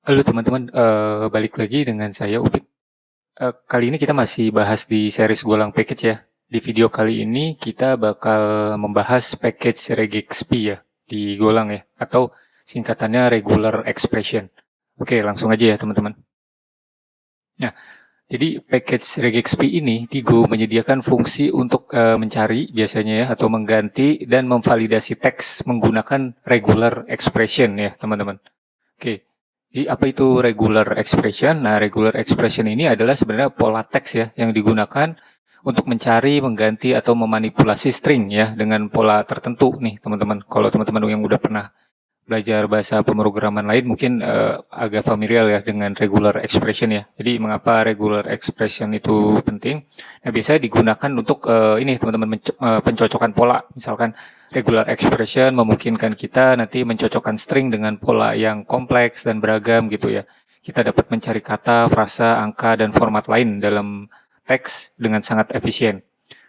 Halo teman-teman, balik lagi dengan saya Upik. Kali ini kita masih bahas di series Golang Package ya. Di video kali ini kita bakal membahas package regexp ya di Golang ya, atau singkatannya regular expression. Oke, langsung aja ya teman-teman. Nah, jadi package regexp ini di Go menyediakan fungsi untuk mencari biasanya ya, atau mengganti dan memvalidasi teks menggunakan regular expression ya teman-teman. Oke, jadi apa itu regular expression? Nah, regular expression ini adalah sebenarnya pola teks ya yang digunakan untuk mencari, mengganti atau memanipulasi string ya dengan pola tertentu nih teman-teman. Kalau teman-teman yang udah pernah belajar bahasa pemrograman lain mungkin agak familiar ya dengan regular expression ya. Jadi mengapa regular expression itu penting? Nah, biasanya digunakan untuk ini teman-teman pencocokan pola. Misalkan regular expression memungkinkan kita nanti mencocokkan string dengan pola yang kompleks dan beragam gitu ya. Kita dapat mencari kata, frasa, angka, dan format lain dalam teks dengan sangat efisien.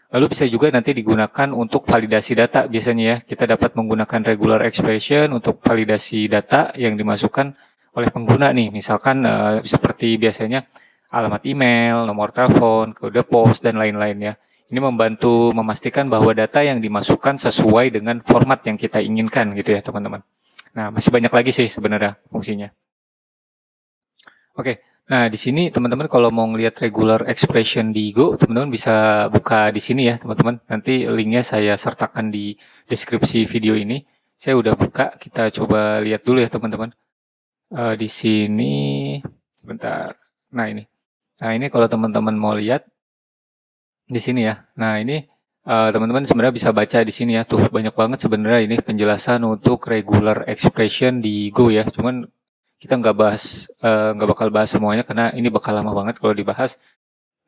Lalu bisa juga nanti digunakan untuk validasi data biasanya ya. Kita dapat menggunakan regular expression untuk validasi data yang dimasukkan oleh pengguna nih. Misalkan seperti biasanya alamat email, nomor telepon, kode pos, dan lain-lain ya. Ini membantu memastikan bahwa data yang dimasukkan sesuai dengan format yang kita inginkan gitu ya teman-teman. Nah, masih banyak lagi sih sebenarnya fungsinya. Oke, nah di sini teman-teman kalau mau ngelihat regular expression di Go, teman-teman bisa buka di sini ya teman-teman. Nanti linknya saya sertakan di deskripsi video ini. Saya udah buka, kita coba lihat dulu ya teman-teman. Di sini, sebentar. Nah ini kalau teman-teman mau lihat di sini ya. Nah ini teman-teman sebenarnya bisa baca di sini ya. Tuh banyak banget sebenarnya ini penjelasan untuk regular expression di Go ya. Cuman kita nggak bakal bahas semuanya karena ini bakal lama banget kalau dibahas.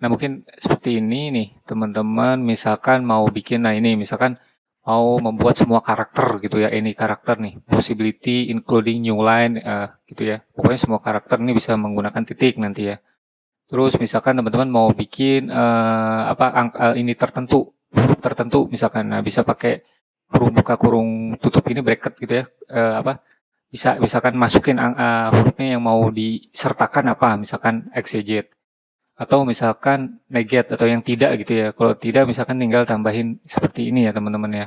Nah mungkin seperti ini nih teman-teman misalkan mau bikin, nah ini misalkan mau membuat semua karakter gitu ya, any karakter nih, possibility including new line gitu ya. Pokoknya semua karakter ini bisa menggunakan titik nanti ya. Terus misalkan teman-teman mau bikin angka ini tertentu, huruf tertentu misalkan, nah bisa pakai kurung buka kurung tutup ini bracket gitu ya, bisa misalkan masukin hurufnya yang mau disertakan apa, misalkan X, Y, Z. Atau misalkan negate atau yang tidak gitu ya. Kalau tidak misalkan tinggal tambahin seperti ini ya teman-teman ya.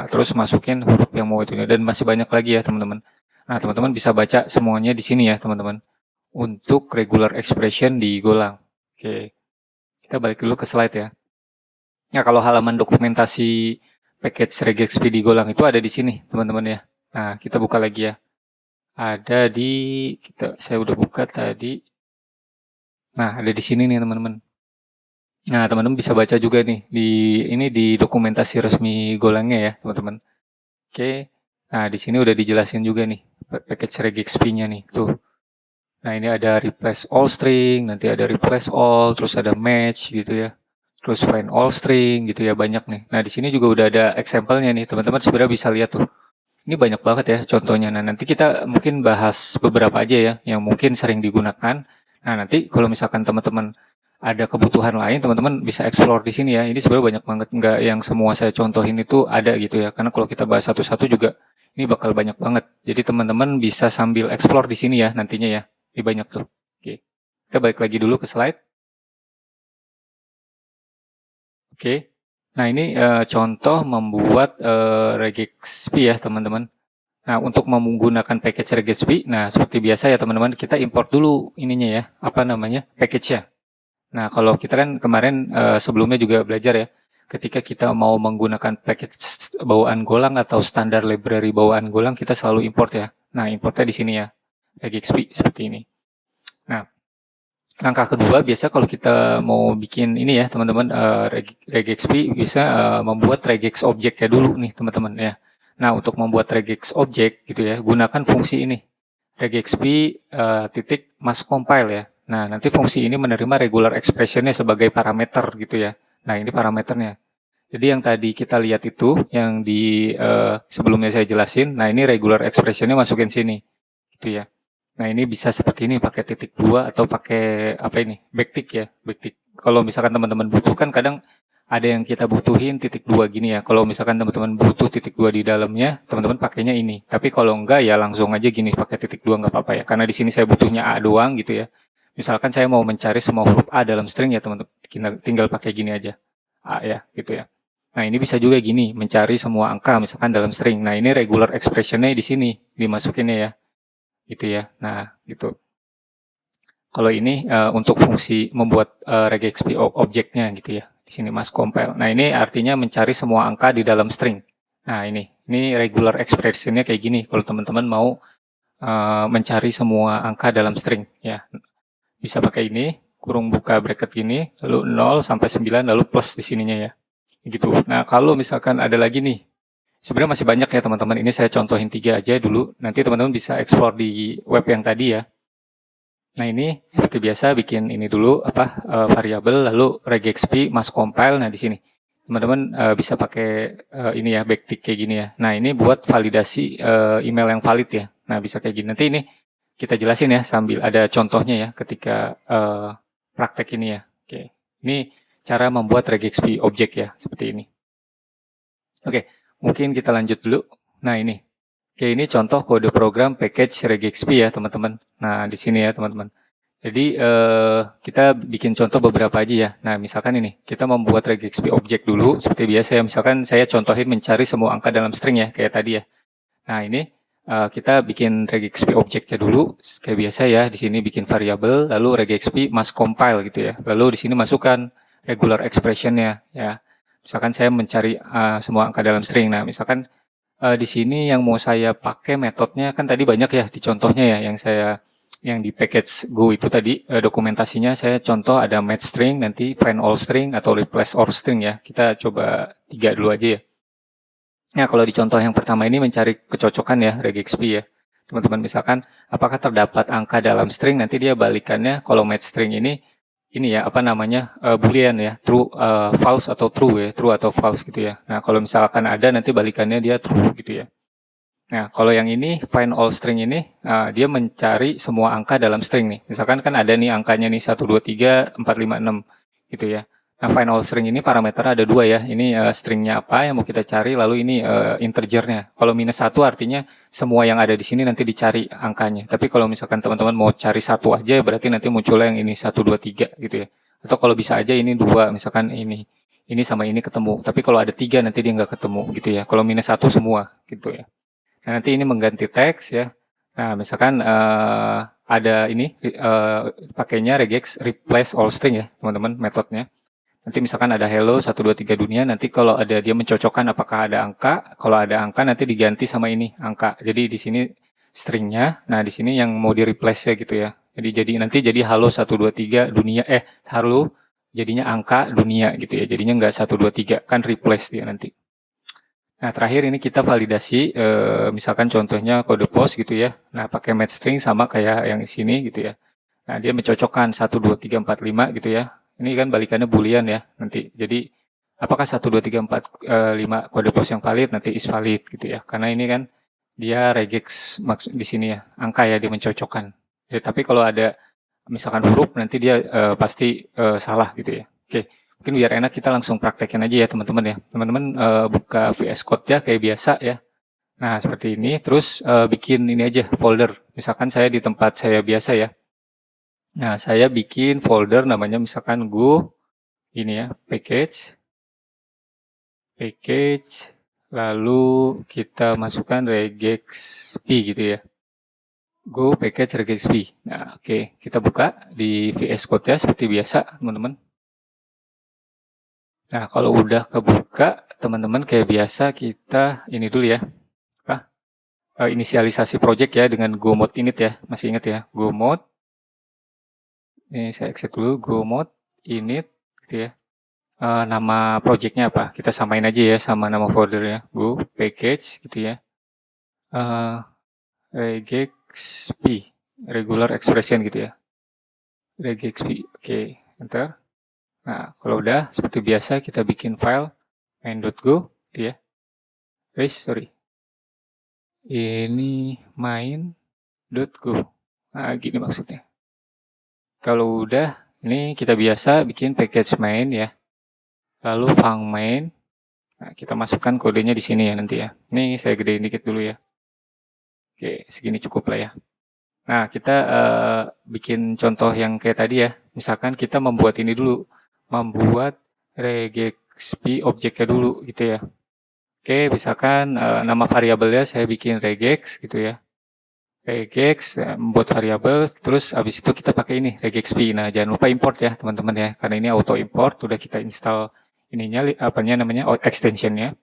Terus masukin huruf yang mau itu dan masih banyak lagi ya teman-teman. Nah teman-teman bisa baca semuanya di sini ya teman-teman. Untuk regular expression di Golang. Oke, kita balik dulu ke slide ya. Nah kalau halaman dokumentasi package regexp di Golang itu ada di sini teman-teman ya. Nah kita buka lagi ya. Ada di saya udah buka tadi. Nah, ada di sini nih teman-teman. Nah, teman-teman bisa baca juga nih di dokumentasi resmi Golangnya ya, teman-teman. Oke. Nah, di sini udah dijelasin juga nih package regexp-nya nih. Tuh. Nah, ini ada replace all string, nanti ada replace all, terus ada match gitu ya. Terus find all string gitu ya, banyak nih. Nah, di sini juga udah ada example-nya nih. Teman-teman sebenarnya bisa lihat tuh. Ini banyak banget ya contohnya. Nah, nanti kita mungkin bahas beberapa aja ya yang mungkin sering digunakan. Nah, nanti kalau misalkan teman-teman ada kebutuhan lain, teman-teman bisa explore di sini ya. Ini sebenarnya banyak banget, nggak yang semua saya contohin itu ada gitu ya. Karena kalau kita bahas satu-satu juga ini bakal banyak banget. Jadi teman-teman bisa sambil explore di sini ya nantinya ya. Ini banyak tuh. Oke. Kita balik lagi dulu ke slide. Oke. Nah, ini contoh membuat regexp ya, teman-teman. Nah, untuk menggunakan package regexp, nah seperti biasa ya teman-teman, kita import dulu ininya ya, package-nya. Nah, kalau kita kan kemarin sebelumnya juga belajar ya, ketika kita mau menggunakan package bawaan Golang atau standar library bawaan Golang, kita selalu import ya. Nah, importnya di sini ya, regexp seperti ini. Nah, langkah kedua biasa kalau kita mau bikin ini ya teman-teman, regexp bisa membuat regex object ya dulu nih teman-teman ya. Nah, untuk membuat regex object gitu ya, gunakan fungsi ini. Regexp titik must compile ya. Nah, nanti fungsi ini menerima regular expression-nya sebagai parameter gitu ya. Nah, ini parameternya. Jadi yang tadi kita lihat itu, yang di sebelumnya saya jelasin, nah ini regular expression-nya masukin sini. Gitu ya. Nah, ini bisa seperti ini, pakai titik 2 atau pakai backtick ya, backtick. Kalau misalkan teman-teman butuhkan, kadang ada yang kita butuhin titik dua gini ya. Kalau misalkan teman-teman butuh titik dua di dalamnya, teman-teman pakainya ini. Tapi kalau enggak ya langsung aja gini pakai titik dua nggak apa-apa ya. Karena di sini saya butuhnya A doang gitu ya. Misalkan saya mau mencari semua huruf A dalam string ya teman-teman, tinggal pakai gini aja. A ya gitu ya. Nah ini bisa juga gini, mencari semua angka misalkan dalam string. Nah ini regular expression-nya di sini, dimasukinnya ya. Gitu ya. Nah gitu. Kalau ini untuk fungsi membuat regexp objeknya gitu ya. Di sini mas compile. Nah ini artinya mencari semua angka di dalam string. Nah ini regular expression-nya kayak gini. Kalau teman-teman mau mencari semua angka dalam string ya. Bisa pakai ini, kurung buka bracket gini, lalu 0 sampai 9, lalu plus di sininya ya. Gitu. Nah kalau misalkan ada lagi nih, sebenarnya masih banyak ya teman-teman. Ini saya contohin 3 aja dulu. Nanti teman-teman bisa explore di web yang tadi ya. Nah ini seperti biasa bikin ini dulu variabel lalu regexp mas compile. Nah di sini teman-teman bisa pakai ini ya backtick kayak gini ya. Nah ini buat validasi email yang valid ya. Nah bisa kayak gini. Nanti ini kita jelasin ya sambil ada contohnya ya ketika praktek ini ya. Oke. Ini cara membuat regexp objek ya seperti ini. Oke, mungkin kita lanjut dulu. Nah ini. Oke, ini contoh kode program package regexp ya teman-teman. Nah di sini ya teman-teman. Jadi kita bikin contoh beberapa aja ya. Nah misalkan ini kita membuat regexp objek dulu seperti biasa ya. Misalkan saya contohin mencari semua angka dalam string ya kayak tadi ya. Nah ini kita bikin regexp objeknya dulu kayak biasa ya. Di sini bikin variabel lalu regexp mas compile gitu ya. Lalu di sini masukkan regular expression-nya ya. Misalkan saya mencari semua angka dalam string. Nah misalkan di sini yang mau saya pakai metodenya kan tadi banyak ya di contohnya ya yang di package Go itu tadi dokumentasinya saya contoh ada match string, nanti find all string atau replace all string ya. Kita coba 3 dulu aja ya. Nah kalau di contoh yang pertama ini mencari kecocokan ya regexp ya. Teman-teman misalkan apakah terdapat angka dalam string, nanti dia balikannya kalau match string ini ya boolean ya, true, false atau true ya, true atau false gitu ya. Nah kalau misalkan ada nanti balikannya dia true gitu ya. Nah kalau yang ini find all string ini dia mencari semua angka dalam string nih. Misalkan kan ada nih angkanya nih 1, 2, 3, 4, 5, 6 gitu ya. Nah find all string ini parameternya ada 2 ya. Ini stringnya apa yang mau kita cari, lalu ini integernya. Kalau minus 1 artinya semua yang ada di sini nanti dicari angkanya. Tapi kalau misalkan teman-teman mau cari 1 aja berarti nanti munculnya yang ini 1, 2, 3 gitu ya. Atau kalau bisa aja ini 2, misalkan ini sama ini ketemu. Tapi kalau ada 3 nanti dia nggak ketemu gitu ya. Kalau minus 1 semua gitu ya. Nah nanti ini mengganti teks ya. Nah misalkan ada ini pakainya regex replace all string ya teman-teman metodenya. Nanti misalkan ada hello 1, 2, 3 dunia, nanti kalau ada dia mencocokkan apakah ada angka, kalau ada angka nanti diganti sama ini angka. Jadi di sini stringnya, nah di sini yang mau di replace ya gitu ya. Jadi nanti jadi halo 1, 2, 3 dunia halo jadinya angka dunia gitu ya. Jadinya enggak 1, 2, 3 kan replace dia nanti. Nah terakhir ini kita validasi misalkan contohnya kode post gitu ya. Nah pakai match string sama kayak yang di sini gitu ya. Nah dia mencocokkan 1, 2, 3, 4, 5 gitu ya. Ini kan balikannya boolean ya nanti. Jadi apakah 1, 2, 3, 4, 5 kode post yang valid nanti is valid gitu ya. Karena ini kan dia regex maksud di sini ya. Angka ya dia mencocokkan. Ya, tapi kalau ada misalkan huruf nanti dia pasti salah gitu ya. Oke. Mungkin biar enak kita langsung praktekin aja ya teman-teman ya. Teman-teman buka VS Code ya kayak biasa ya. Nah seperti ini. Terus bikin ini aja folder. Misalkan saya di tempat saya biasa ya. Nah, saya bikin folder namanya misalkan Go, ini ya, package, lalu kita masukkan regexp gitu ya. Go package regexp. Nah, oke, kita buka di VS Code ya, seperti biasa, teman-teman. Nah, kalau udah kebuka, teman-teman kayak biasa kita ini dulu ya. Inisialisasi project ya dengan go mode init ya, masih ingat ya, go mode. Ini saya exit dulu, go mode, init, gitu ya. Nama projectnya apa? Kita samain aja ya sama nama foldernya. Go, package, gitu ya. Regexp, regular expression gitu ya. Regexp, oke, enter. Nah, kalau udah, seperti biasa kita bikin file main.go, gitu ya. Sorry. Ini main.go. Nah, gini maksudnya. Kalau udah, ini kita biasa bikin package main ya. lalu func main. Nah, kita masukkan kodenya di sini ya nanti ya. Ini saya gedein dikit dulu ya. Oke, segini cukup lah ya. Nah, kita bikin contoh yang kayak tadi ya. Misalkan kita membuat ini dulu, membuat regexp objeknya dulu gitu ya. Oke, misalkan nama variabelnya saya bikin regex gitu ya. Regex, membuat variabel, terus habis itu kita pakai ini, regexp. Nah, jangan lupa import ya teman-teman ya, karena ini auto import, udah kita install ininya, namanya extensionnya.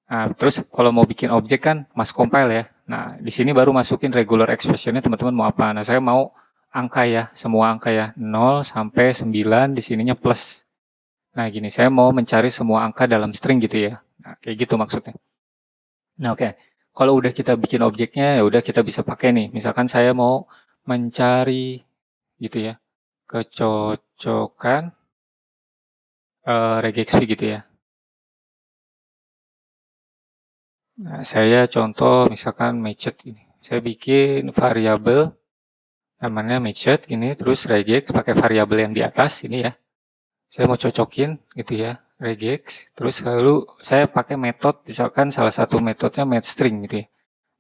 Nah, terus kalau mau bikin objek kan mas compile ya. Nah, di sini baru masukin regular expressionnya teman-teman mau apa. Nah, saya mau angka ya, semua angka ya, 0 sampai 9, di sininya plus. Nah, gini, saya mau mencari semua angka dalam string gitu ya. Nah, kayak gitu maksudnya. Nah, oke. Kalau udah kita bikin objeknya, ya udah kita bisa pakai nih. Misalkan saya mau mencari gitu ya, kecocokan regexp gitu ya. Nah, saya contoh misalkan matched ini. Saya bikin variabel namanya matched ini, terus regex pakai variabel yang di atas ini ya. Saya mau cocokin gitu ya, regex, terus lalu saya pakai metode, misalkan salah satu metodenya matchString gitu ya,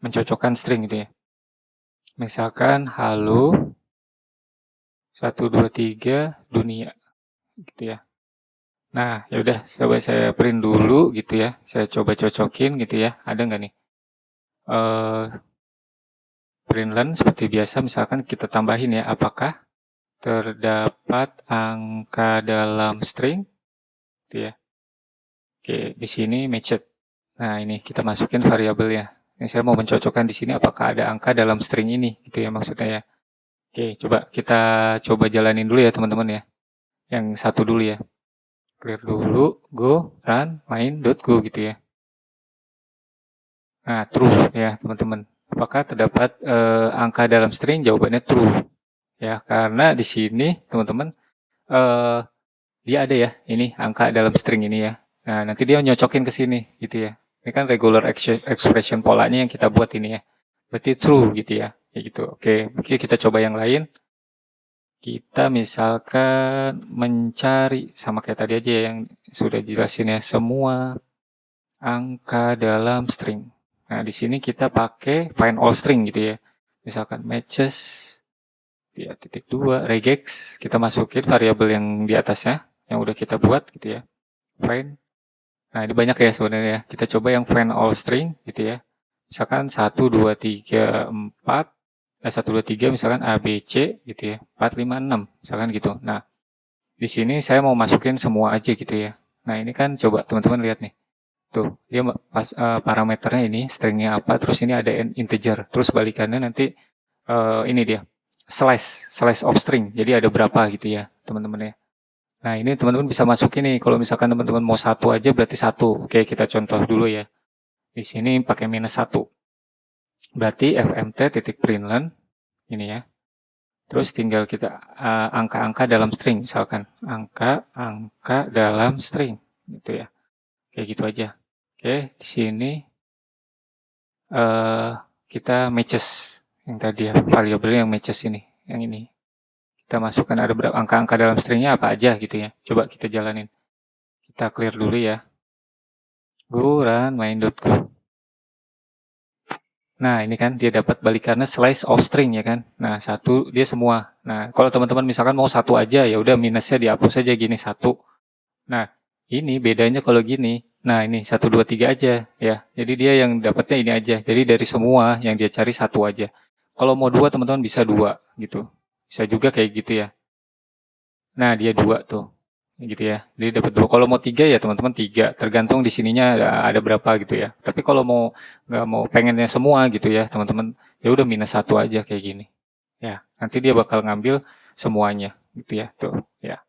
mencocokkan string gitu ya. Misalkan halo 123 dunia gitu ya. Nah, ya udah coba saya print dulu gitu ya. Saya coba cocokin gitu ya. Ada nggak nih? Println seperti biasa, misalkan kita tambahin ya, apakah terdapat angka dalam string gitu ya. Oke, di sini matched. Nah, ini kita masukin variabelnya. Ini saya mau mencocokkan di sini apakah ada angka dalam string ini gitu ya maksudnya ya. Oke, coba kita jalanin dulu ya teman-teman ya. Yang satu dulu ya. Clear dulu, go, run, main.go gitu ya. Nah, true ya teman-teman. Apakah terdapat angka dalam string? Jawabannya true. Ya, karena di sini teman-teman dia ada ya, ini angka dalam string ini ya. Nah, nanti dia nyocokin ke sini gitu ya. Ini kan regular expression polanya yang kita buat ini ya. Berarti true gitu ya. Kayak gitu. Oke, kita coba yang lain. Kita misalkan mencari, sama kayak tadi aja ya, yang sudah jelasin ya, semua angka dalam string. Nah, di sini kita pakai find all string gitu ya. Misalkan matches ya, .2 regex, kita masukin variabel yang di atasnya yang udah kita buat gitu ya. Find. Nah, ini banyak ya sebenarnya. Kita coba yang find all string gitu ya. Misalkan 1 2 3 4 1 2 3 misalkan A B C gitu ya. 4 5 6 misalkan gitu. Nah, di sini saya mau masukin semua aja gitu ya. Nah, ini kan coba teman-teman lihat nih. Tuh, dia pas parameternya ini stringnya apa, terus ini ada integer, terus balikannya nanti ini dia slash of string. Jadi ada berapa gitu ya, teman-teman ya. Nah, ini teman-teman bisa masukin nih. Kalau misalkan teman-teman mau satu aja berarti satu. Oke, kita contoh dulu ya. Di sini pakai minus 1. Berarti fmt.println ini ya. Terus tinggal kita angka-angka dalam string misalkan. Angka dalam string gitu ya. Kayak gitu aja. Oke, di sini kita matches yang tadi ya, variabel yang matches ini, yang ini. Kita masukkan ada berapa angka-angka dalam stringnya apa aja gitu ya. Coba kita jalanin. Kita clear dulu ya. Go run main.go. Nah, ini kan dia dapat balikannya slice of string ya kan. Nah, satu dia semua. Nah, kalau teman-teman misalkan mau satu aja ya udah minusnya dihapus aja gini satu. Nah, ini bedanya kalau gini. Nah, ini 1 2 3 aja ya. Jadi dia yang dapatnya ini aja. Jadi dari semua yang dia cari satu aja. Kalau mau dua teman-teman bisa dua gitu. Bisa juga kayak gitu ya. Nah, dia dua tuh. Gitu ya. Jadi dapat dua. Kalau mau tiga ya teman-teman tiga. Tergantung di sininya ada berapa gitu ya. Tapi kalau mau nggak mau pengennya semua gitu ya teman-teman, ya udah minus satu aja kayak gini. Ya, nanti dia bakal ngambil semuanya gitu ya. Tuh, ya.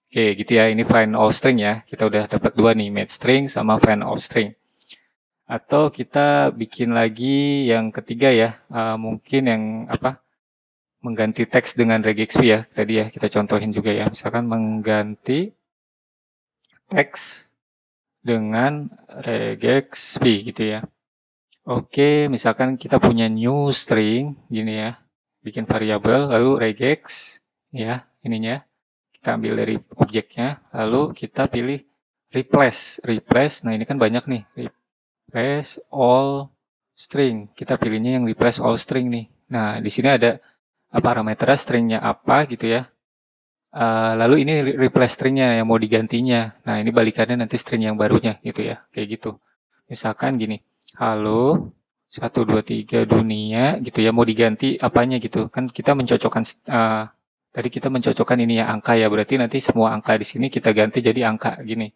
Oke, gitu ya. Ini find all string ya. Kita udah dapat dua nih, match string sama find all string. Atau kita bikin lagi yang ketiga ya. Mungkin yang apa? Mengganti teks dengan regexp ya. Tadi ya kita contohin juga ya. Misalkan mengganti teks dengan regexp gitu ya. Oke, misalkan kita punya new string gini ya. Bikin variabel lalu regex ya ininya. Kita ambil dari objeknya lalu kita pilih replace. Nah, ini kan banyak nih. Replace all string. Kita pilihnya yang replace all string nih. Nah, di sini ada parameternya stringnya apa gitu ya. Lalu ini replace stringnya yang mau digantinya. Nah, ini balikannya nanti string yang barunya gitu ya. Kayak gitu. Misalkan gini. Halo 123 dunia gitu ya, mau diganti apanya gitu. Kan kita mencocokkan tadi kita mencocokkan ini ya angka ya, berarti nanti semua angka di sini kita ganti jadi angka gini.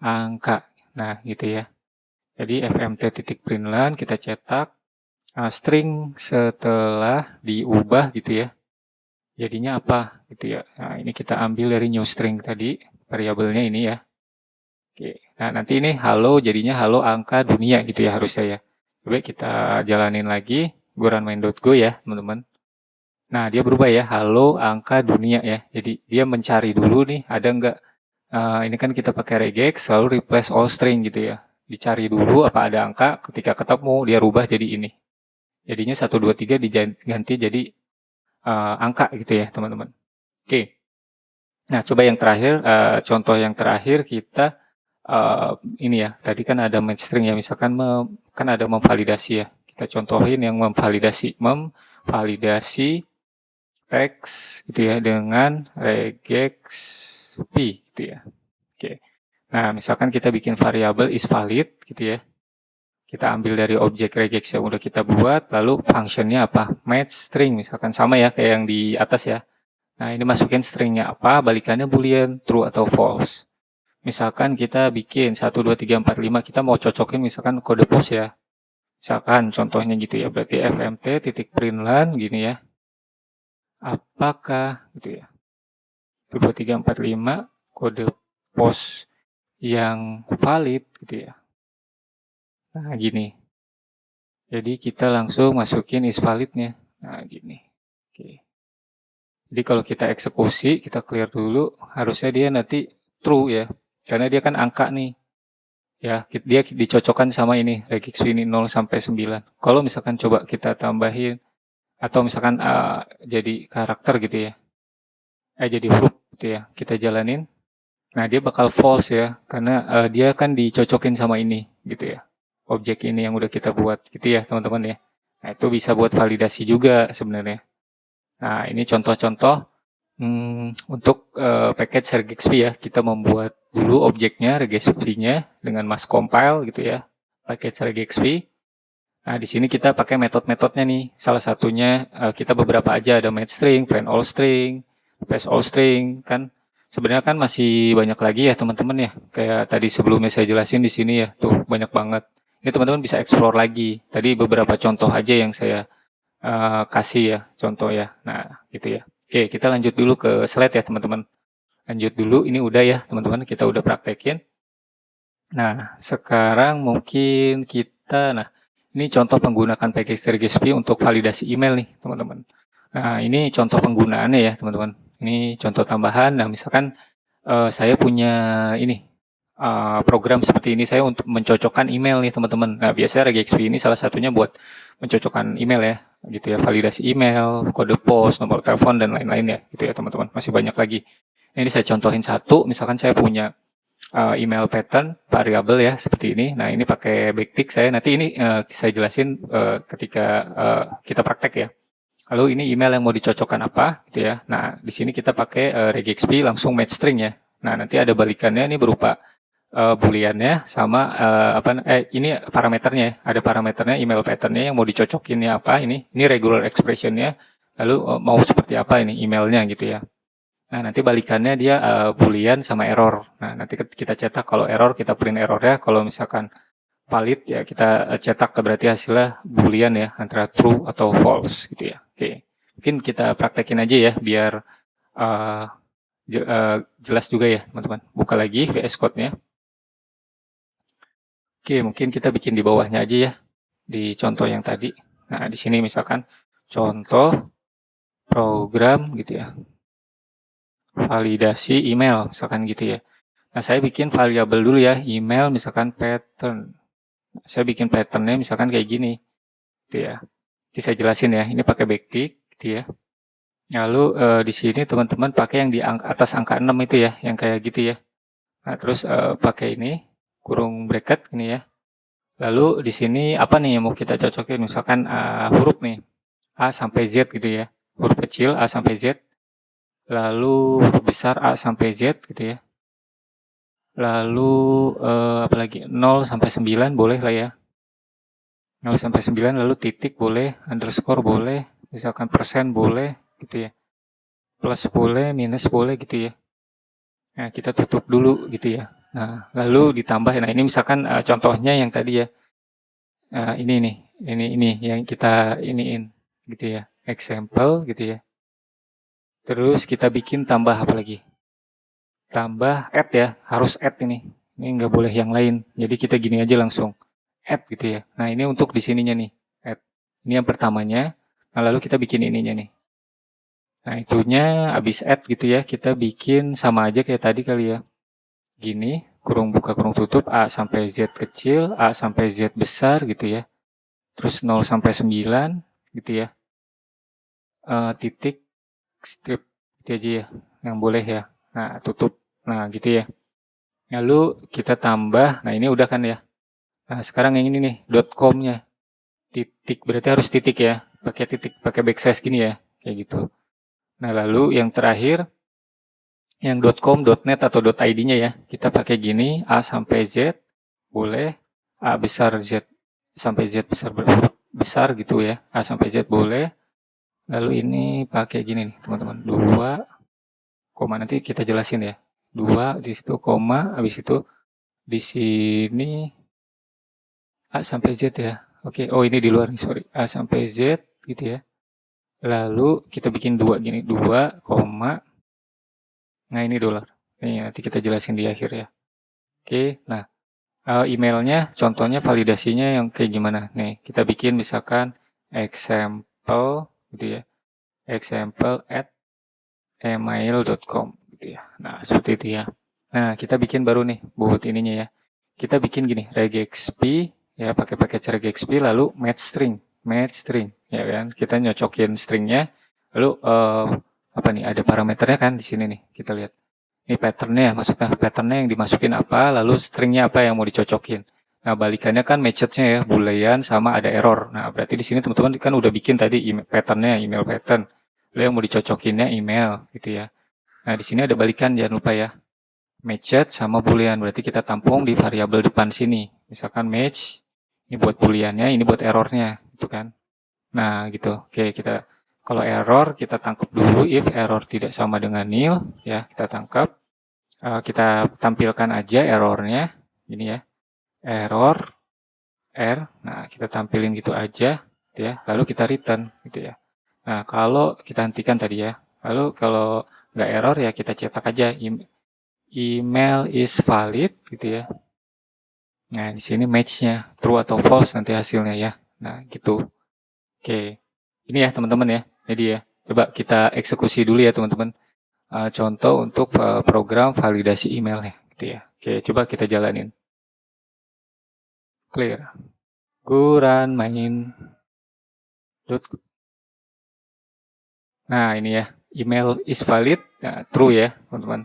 Angka. Nah, gitu ya. Jadi fmt.println kita cetak string setelah diubah gitu ya. Jadinya apa gitu ya. Nah, ini kita ambil dari new string tadi, variabelnya ini ya. Oke. Nah, nanti ini halo jadinya halo angka dunia gitu ya harusnya ya. Coba kita jalanin lagi, gue run main.go ya, teman-teman. Nah, dia berubah ya, halo angka dunia ya. Jadi dia mencari dulu nih, ada nggak ini kan kita pakai regex, lalu replace all string gitu ya. Dicari dulu apa ada angka, ketika ketemu dia rubah jadi ini. Jadinya 1, 2, 3 diganti jadi angka gitu ya teman-teman. Oke. Nah, coba yang terakhir, contoh yang terakhir kita ini ya, tadi kan ada match string ya, misalkan kan ada memvalidasi ya. Kita contohin yang memvalidasi teks gitu ya dengan regex p gitu ya. Oke. Nah, misalkan kita bikin variabel is valid gitu ya. Kita ambil dari objek regex yang udah kita buat, lalu functionnya apa? Match string, misalkan sama ya kayak yang di atas ya. Nah, ini masukin stringnya apa, balikannya boolean, true atau false. Misalkan kita bikin 1, 2, 3, 4, 5, kita mau cocokin misalkan kode post ya. Misalkan contohnya gitu ya, berarti fmt.println gini ya. Apakah gitu ya. 1, 2, 3, 4, 5, kode post yang valid gitu ya. Nah, gini. Jadi kita langsung masukin is validnya. Nah, gini. Oke. Jadi kalau kita eksekusi, kita clear dulu, harusnya dia nanti true ya. Karena dia kan angka nih. Ya, dia dicocokkan sama ini, regex ini 0 sampai 9. Kalau misalkan coba kita tambahin, atau misalkan jadi karakter gitu ya. Jadi huruf gitu ya. Kita jalanin. Nah, dia bakal false ya. Karena dia kan dicocokin sama ini gitu ya. Objek ini yang udah kita buat gitu ya teman-teman ya. Nah, itu bisa buat validasi juga sebenarnya. Nah, ini contoh-contoh untuk package regexp ya. Kita membuat dulu objeknya, regexp-nya dengan mass compile gitu ya. Package regexp. Nah, di sini kita pakai metode-metodenya nih. Salah satunya kita beberapa aja, ada match string, find all string, pass all string kan. Sebenarnya kan masih banyak lagi ya teman-teman ya. Kayak tadi sebelumnya saya jelasin di sini ya. Tuh, banyak banget. Ini teman-teman bisa explore lagi. Tadi beberapa contoh aja yang saya kasih ya, contoh ya. Nah, gitu ya. Oke, kita lanjut dulu ke slide ya teman-teman. Lanjut dulu, ini udah ya teman-teman, kita udah praktekin. Nah, sekarang mungkin nah, ini contoh penggunaan package regexp untuk validasi email nih teman-teman. Nah, ini contoh penggunaannya ya teman-teman. Ini contoh tambahan. Nah, misalkan saya punya ini, program seperti ini saya untuk mencocokkan email nih teman-teman. Nah, biasanya regexp ini salah satunya buat mencocokkan email ya, gitu ya, validasi email, kode pos, nomor telepon dan lain-lain ya, gitu ya teman-teman. Masih banyak lagi. Ini saya contohin satu, misalkan saya punya email pattern variabel ya seperti ini. Nah, ini pakai backtick saya. Nanti ini saya jelasin ketika kita praktek ya. Lalu ini email yang mau dicocokkan apa gitu ya. Nah, di sini kita pakai regexp langsung match string ya. Nah, nanti ada balikannya ini berupa booleannya sama ini parameternya ya. Ada parameternya email patternnya yang mau dicocokinnya apa ini regular expressionnya, lalu mau seperti apa ini emailnya gitu ya. Nah, nanti balikannya dia boolean sama error. Nah, nanti kita cetak kalau error kita print errornya, kalau misalkan valid ya kita cetak berarti hasilnya boolean ya, antara true atau false gitu ya. Oke, mungkin kita praktekin aja ya biar jelas juga ya teman-teman. Buka lagi VS Code-nya. Oke, mungkin kita bikin di bawahnya aja ya, di contoh yang tadi. Nah, di sini misalkan contoh program gitu ya, validasi email misalkan gitu ya. Nah, saya bikin variabel dulu ya, email misalkan pattern. Saya bikin patternnya misalkan kayak gini gitu ya. Nanti saya jelasin ya, ini pakai backtick gitu ya. Lalu di sini teman-teman pakai yang di atas angka 6 itu ya, yang kayak gitu ya. Nah, terus pakai ini kurung bracket ini ya. Lalu di sini apa nih yang mau kita cocokin? Misalkan huruf nih A sampai Z gitu ya. Huruf kecil A sampai Z. Lalu huruf besar A sampai Z gitu ya. Lalu apalagi 0 sampai 9 boleh lah ya. 0 sampai 9 lalu titik boleh, underscore boleh, misalkan persen boleh gitu ya. Plus boleh, minus boleh gitu ya. Nah, kita tutup dulu gitu ya. Nah, lalu ditambah, nah ini misalkan contohnya yang tadi ya. Ini nih, ini yang kita iniin gitu ya. Example gitu ya. Terus kita bikin tambah apa lagi? Tambah add ya, harus add ini. Ini nggak boleh yang lain. Jadi kita gini aja langsung. Add gitu ya. Nah, ini untuk di sininya nih. Add. Ini yang pertamanya. Nah, lalu kita bikin ininya nih. Nah, itunya habis add gitu ya. Kita bikin sama aja kayak tadi kali ya. Gini, kurung buka kurung tutup A sampai Z kecil, A sampai Z besar gitu ya. Terus 0 sampai 9 gitu ya. Titik strip gitu aja ya. Yang boleh ya. Nah, tutup. Nah, gitu ya. Lalu kita tambah, nah ini udah kan ya. Nah, sekarang yang ini nih, .com-nya. Titik, berarti harus titik ya. Pakai titik, pakai backslash gini ya. Kayak gitu. Nah, lalu yang terakhir, yang .com, .net, atau .id-nya ya. Kita pakai gini, A sampai Z, boleh. A besar Z sampai Z besar besar gitu ya. A sampai Z boleh. Lalu ini pakai gini nih, teman-teman. 2, koma, nanti kita jelasin ya. 2, di situ koma, habis itu di sini A sampai Z ya. Oke, oh ini di luar nih, sorry. A sampai Z gitu ya. Lalu kita bikin 2 gini, 2, koma. Nah, ini dolar. Ini nanti kita jelasin di akhir ya. Oke, nah emailnya contohnya validasinya yang kayak gimana? Nih, kita bikin misalkan example gitu ya. example@email.com gitu ya. Nah, seperti itu ya. Nah, kita bikin baru nih buat ininya ya. Kita bikin gini, regexp ya, pakai paket regexp lalu match string ya kan. Kita nyocokin stringnya lalu apa nih, ada parameternya kan di sini nih, kita lihat. Ini patternnya, maksudnya patternnya yang dimasukin apa, lalu stringnya apa yang mau dicocokin. Nah, balikannya kan matchednya ya, boolean sama ada error. Nah, berarti di sini teman-teman kan udah bikin tadi patternnya, email pattern. Lalu yang mau dicocokinnya email gitu ya. Nah, di sini ada balikan, jangan lupa ya. Matched sama boolean, berarti kita tampung di variabel depan sini. Misalkan match, ini buat booleannya, ini buat errornya, gitu kan. Nah, gitu. Oke, kita kalau error kita tangkap dulu if error tidak sama dengan nil ya, kita tangkap. Kita tampilkan aja errornya ini ya. Error R. Nah, kita tampilin gitu aja gitu ya. Lalu kita return gitu ya. Nah, kalau kita hentikan tadi ya. Lalu kalau nggak error ya kita cetak aja email is valid gitu ya. Nah, di sini match-nya true atau false nanti hasilnya ya. Nah, gitu. Oke. Ini ya teman-teman ya. Jadi ya, coba kita eksekusi dulu ya teman-teman. Contoh untuk program validasi emailnya gitu ya. Oke, coba kita jalanin. Clear. Go run main. Nah, ini ya. Email is valid. Nah, true ya, teman-teman.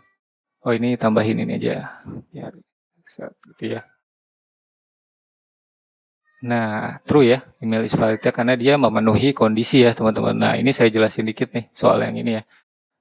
Oh, ini tambahin ini aja. Ya, gitu ya. Nah, true ya, email is valid ya, karena dia memenuhi kondisi ya teman-teman. Nah, ini saya jelasin dikit nih soal yang ini ya.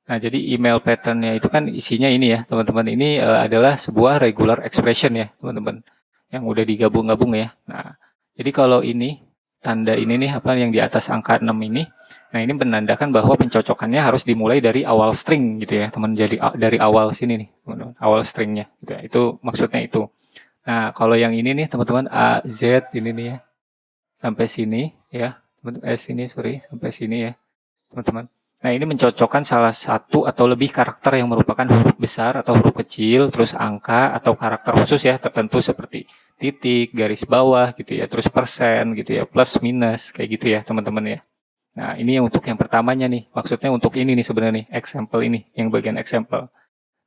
Nah, jadi email patternnya itu kan isinya ini ya teman-teman. Ini adalah sebuah regular expression ya teman-teman. Yang udah digabung-gabung ya. Nah, jadi kalau ini, tanda ini nih apa yang di atas angka 6 ini. Nah, ini menandakan bahwa pencocokannya harus dimulai dari awal string gitu ya teman. Jadi dari awal sini nih teman-teman. Awal stringnya gitu ya. Itu maksudnya itu. Nah, kalau yang ini nih teman-teman A, Z ini nih ya. Sampai sini ya. Sini sorry, sampai sini ya teman-teman. Nah, ini mencocokkan salah satu atau lebih karakter yang merupakan huruf besar atau huruf kecil, terus angka atau karakter khusus ya tertentu seperti titik, garis bawah gitu ya, terus persen gitu ya, plus minus kayak gitu ya teman-teman ya. Nah, ini yang untuk yang pertamanya nih. Maksudnya untuk ini nih sebenarnya nih, example ini, yang bagian example.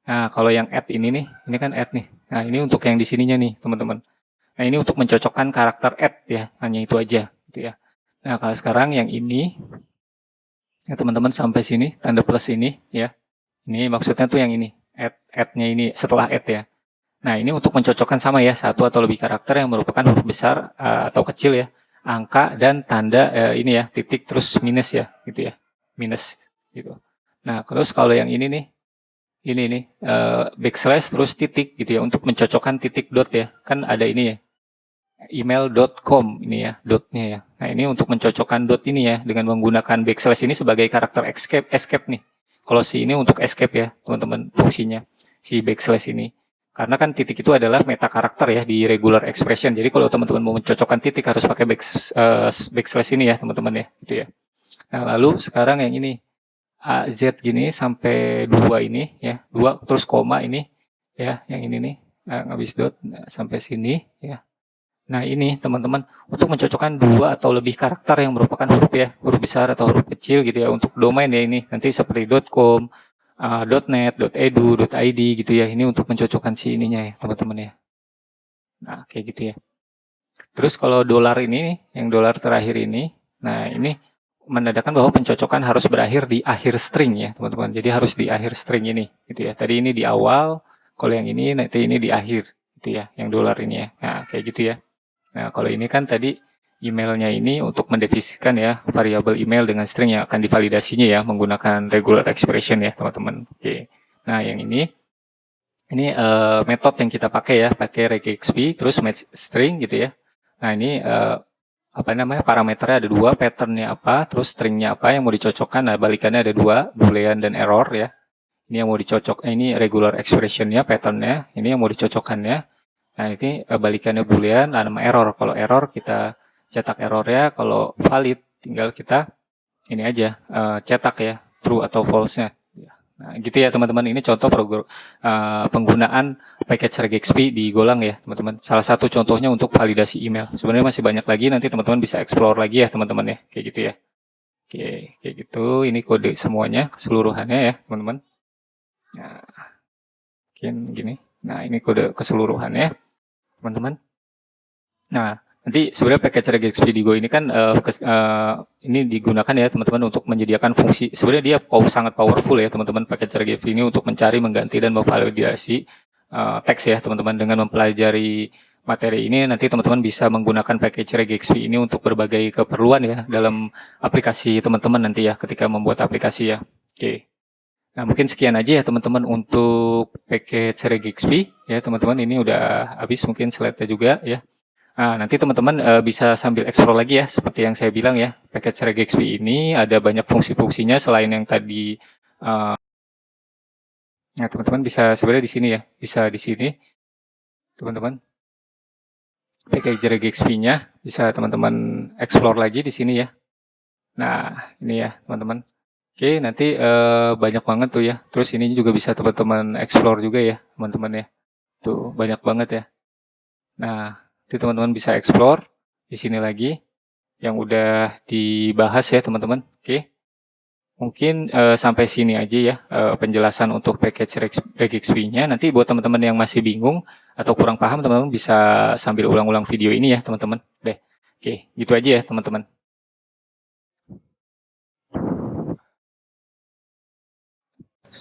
Nah, kalau yang add ini nih, ini kan add nih. Nah, ini untuk yang di sininya nih, teman-teman. Nah, ini untuk mencocokkan karakter add ya, hanya itu aja, gitu ya. Nah, kalau sekarang yang ini, ya teman-teman sampai sini, tanda plus ini, ya. Ini maksudnya tuh yang ini, add-nya ini setelah add ya. Nah, ini untuk mencocokkan sama ya, satu atau lebih karakter yang merupakan huruf besar atau kecil ya, angka dan tanda ini ya, titik terus minus ya, gitu ya, minus gitu. Nah, terus kalau yang ini nih, backslash terus titik gitu ya, untuk mencocokkan titik dot ya, kan ada ini ya, email.com ini ya, dotnya ya. Nah, ini untuk mencocokkan dot ini ya, dengan menggunakan backslash ini sebagai karakter escape nih. Kalau si ini untuk escape ya, teman-teman, fungsinya si backslash ini. Karena kan titik itu adalah meta karakter ya di regular expression. Jadi kalau teman-teman mau mencocokkan titik harus pakai backslash ini ya, teman-teman ya, gitu ya. Nah, lalu sekarang yang ini AZ gini sampai 2 ini ya, 2 terus koma ini ya, yang ini nih, habis dot sampai sini ya. Nah, ini teman-teman untuk mencocokkan 2 atau lebih karakter yang merupakan huruf ya, huruf besar atau huruf kecil gitu ya, untuk domain ya ini. Nanti seperti .com, .net, .edu, .id gitu ya. Ini untuk mencocokkan si ininya ya, teman-teman ya. Nah, kayak gitu ya. Terus kalau dolar ini nih, yang dolar terakhir ini, nah ini menandakan bahwa pencocokan harus berakhir di akhir string ya, teman-teman. Jadi harus di akhir string ini gitu ya. Tadi ini di awal, kalau yang ini nanti ini di akhir gitu ya, yang dolar ini ya. Nah, kayak gitu ya. Nah, kalau ini kan tadi emailnya ini untuk mendefinisikan ya variabel email dengan string yang akan divalidasinya ya menggunakan regular expression ya, teman-teman. Oke. Nah, yang ini metode yang kita pakai ya, pakai regexp terus match string gitu ya. Nah, ini parameternya ada 2, patternnya apa, terus stringnya apa yang mau dicocokkan. Nah, balikannya ada 2, boolean dan error ya. Ini yang mau dicocok, ini regular expressionnya, patternnya, ini yang mau dicocokkannya. Nah, ini balikannya boolean, nama error. Kalau error kita cetak errornya, kalau valid tinggal kita ini aja cetak ya, true atau false-nya. Nah, gitu ya teman-teman. Ini contoh penggunaan package regexp di Golang ya, teman-teman. Salah satu contohnya untuk validasi email. Sebenarnya masih banyak lagi, nanti teman-teman bisa explore lagi ya, teman-teman ya, kayak gitu ya. Oke, kayak gitu. Ini kode semuanya, keseluruhannya ya, teman-teman. Nah, mungkin gini. Nah, ini kode keseluruhannya, teman-teman. Nah, nanti sebenarnya package regexp di Go ini kan ini digunakan ya teman-teman untuk menyediakan fungsi. Sebenarnya dia sangat powerful ya teman-teman, package regexp ini untuk mencari, mengganti dan memvalidasi teks ya teman-teman. Dengan mempelajari materi ini nanti teman-teman bisa menggunakan package regexp ini untuk berbagai keperluan ya dalam aplikasi teman-teman nanti ya ketika membuat aplikasi ya. Oke. Nah, mungkin sekian aja ya teman-teman untuk package regexp ya teman-teman. Ini udah habis mungkin slide-nya juga ya. Nah, nanti teman-teman bisa sambil explore lagi ya, seperti yang saya bilang ya, package regexp ini ada banyak fungsi-fungsinya selain yang tadi. Nah, teman-teman bisa sebenarnya di sini ya, bisa di sini, teman-teman. Package regexp-nya bisa teman-teman explore lagi di sini ya. Nah, ini ya teman-teman. Oke, nanti banyak banget tuh ya. Terus ini juga bisa teman-teman explore juga ya, teman-teman ya. Tuh banyak banget ya. Nah, nanti teman-teman bisa explore di sini lagi yang udah dibahas ya teman-teman. Oke, mungkin sampai sini aja ya penjelasan untuk package regexp-nya. Nanti buat teman-teman yang masih bingung atau kurang paham, teman-teman bisa sambil ulang-ulang video ini ya teman-teman. Deh, oke, gitu aja ya teman-teman.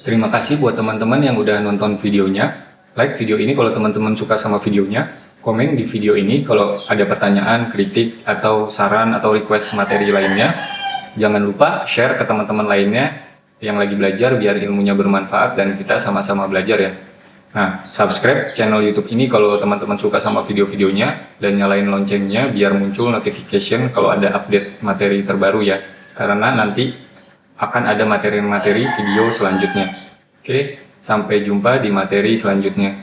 Terima kasih buat teman-teman yang udah nonton videonya. Like video ini kalau teman-teman suka sama videonya. Komen di video ini kalau ada pertanyaan, kritik, atau saran atau request materi lainnya. Jangan lupa share ke teman-teman lainnya yang lagi belajar biar ilmunya bermanfaat dan kita sama-sama belajar ya. Nah, subscribe channel YouTube ini kalau teman-teman suka sama video-videonya dan nyalain loncengnya biar muncul notification kalau ada update materi terbaru ya. Karena nanti akan ada materi-materi video selanjutnya. Oke, sampai jumpa di materi selanjutnya.